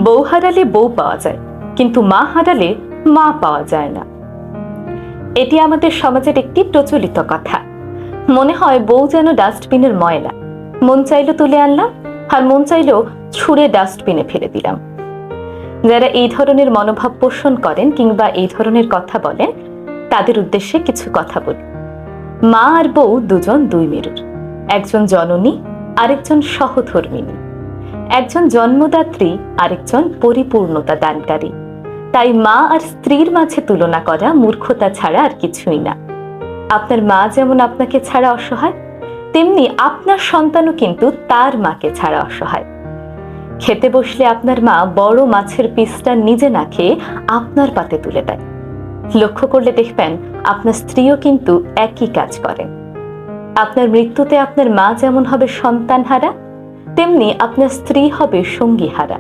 বউ হারালে বউ পাওয়া যায়, কিন্তু মা হারালে মা পাওয়া যায় না। এটি আমাদের সমাজের একটি প্রচলিত কথা। মনে হয় বউ যেন ডাস্টবিনের ময়লা, মন চাইলো তুলে আনলাম, আর মন চাইলো ছুঁড়ে ডাস্টবিনে ফেলে দিলাম। যারা এই ধরনের মনোভাব পোষণ করেন কিংবা এই ধরনের কথা বলেন, তাদের উদ্দেশ্যে কিছু কথা বলি। মা আর বউ দুজন দুই মেরুর, একজন জননী, আরেকজন সহধর্মিণী, একজন জন্মদাত্রী, আরেকজন পরিপূর্ণতা দানকারী। তাই মা আর স্ত্রীর মাঝে তুলনা করা মূর্খতা ছাড়া আর কিছুই না। আপনার মা যেমন আপনাকে ছাড়া অসহায়, তেমনি আপনার সন্তানও কিন্তু তার মাকে ছাড়া অসহায়। খেতে বসলে আপনার মা বড় মাছের পিসটা নিজে না খেয়ে আপনার পাতে তুলে দেয়। লক্ষ্য করলে দেখবেন আপনার স্ত্রীও কিন্তু একই কাজ করেন। আপনার মৃত্যুতে আপনার মা যেমন হবে সন্তানহারা, তেমনি আপনার স্ত্রী হবে সঙ্গীহারা।